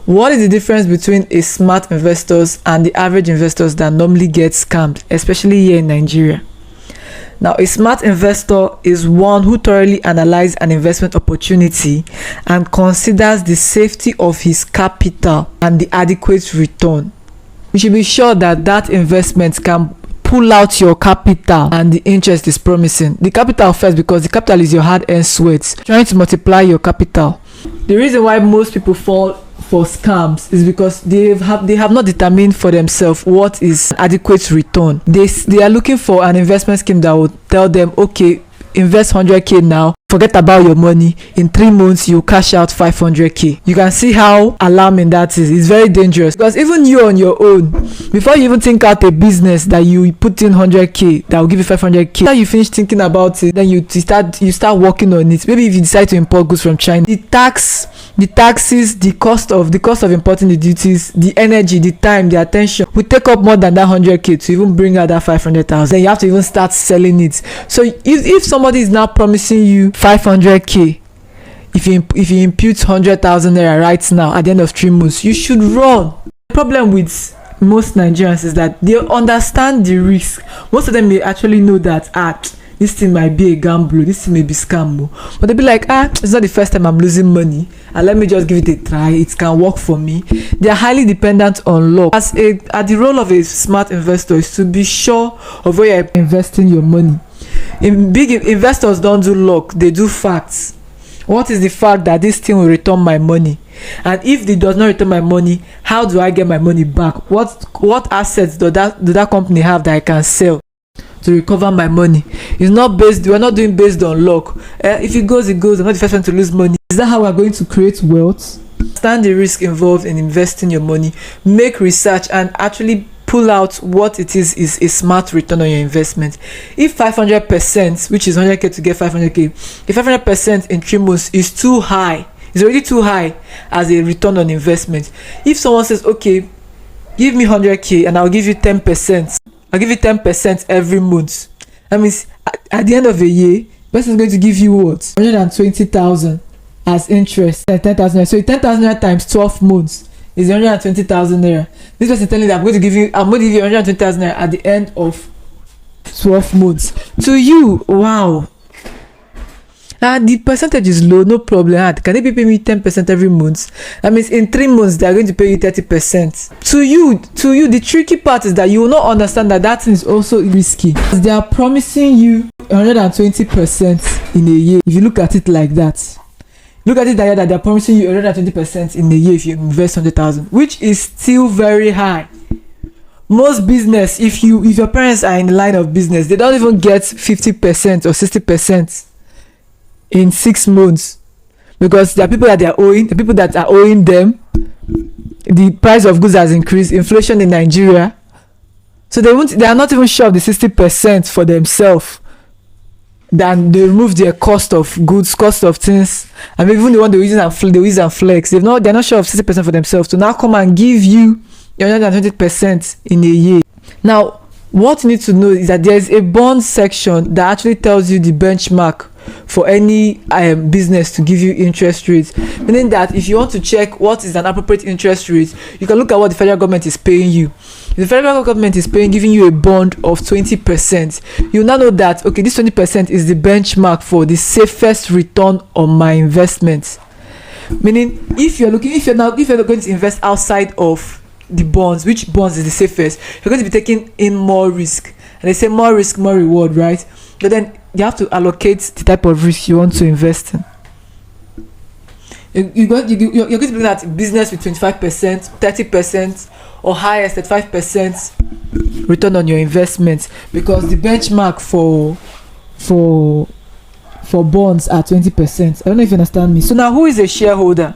What is the difference between a smart investors and the average investors that normally get scammed, especially here in Nigeria? Now, a smart investor is one who thoroughly analyzes an investment opportunity and considers the safety of his capital and the adequate return. You should be sure that that investment can pull out your capital and the interest is promising. The capital first, because the capital is your hard-earned sweat. Trying to multiply your capital. The reason why most people fall for scams is because they have not determined for themselves what is adequate return. They are looking for an investment scheme that will tell them, okay, invest 100k now, forget about your money, in 3 months you cash out 500k. You can see how alarming that is. It's very dangerous, because even you on your own, before you even think out a business that you put in 100k that will give you 500k, after you finish thinking about it, then you start working on it. Maybe if you decide to import goods from China, the taxes, the cost of importing, the duties, the energy, the time, the attention will take up more than that 100k to even bring out that 500,000. Then you have to even start selling it. So if somebody is now promising you 500k, if you impute 100,000 naira right now at the end of 3 months, you should run. The problem with most Nigerians is that they understand the risk. Most of them may actually know that this thing might be a gamble, this thing may be scam, but they'll be like, it's not the first time I'm losing money, and let me just give it a try, it can work for me. They are highly dependent on luck. The role of a smart investor is to be sure of where you're investing your money. Big investors don't do luck, they do facts. What is the fact that this thing will return my money? And if it does not return my money, how do I get my money back? What assets do that company have that I can sell to recover my money? We're not doing based on luck. If it goes, it goes. I'm not the first one to lose money. Is that how we're going to create wealth? Understand the risk involved in investing your money. Make research and actually pull out what it is a smart return on your investment. If 500%, which is 100k to get 500k, if 500% in 3 months is too high, it's already too high as a return on investment. If someone says, okay, give me 100k and I'll give you 10%, I'll give you 10% every month, that means at the end of the year, the person is going to give you what? 120,000 as interest, 10,000. So 10,000 times 12 months is 120,000 naira. This person is telling you that I'm going to give you 120,000 naira at the end of 12 months. To you, wow. The percentage is low, no problem. Can they pay me 10% every month? That means in 3 months they are going to pay you 30%. To you, the tricky part is that you will not understand that thing is also risky. They are promising you 120% in a year. If you look at it like that, look at it that they're promising you 120% in a year if you invest 100,000, which is still very high. Most business, if your parents are in the line of business, they don't even get 50% or 60% in 6 months, because there are people that are owing them. The price of goods has increased, inflation in Nigeria, so they are not even sure of the 60% for themselves. Then they remove their cost of goods, cost of things, and even the one they use and flex. They're not sure of 60% for themselves to now come and give you 120% in a year. Now, what you need to know is that there is a bond section that actually tells you the benchmark for any business to give you interest rates, meaning that if you want to check what is an appropriate interest rate, you can look at what the federal government is paying you. If the federal government is giving you a bond of 20%, you now know that, okay, this 20% is the benchmark for the safest return on my investment. Meaning, if you're going to invest outside of the bonds, which bonds is the safest, you're going to be taking in more risk. And they say more risk, more reward, right? But then you have to allocate the type of risk you want to invest in. You're going to be looking at business with 25%, 30%, or highest at 5% return on your investment, because the benchmark for bonds are 20%. I don't know if you understand me. So now, who is a shareholder?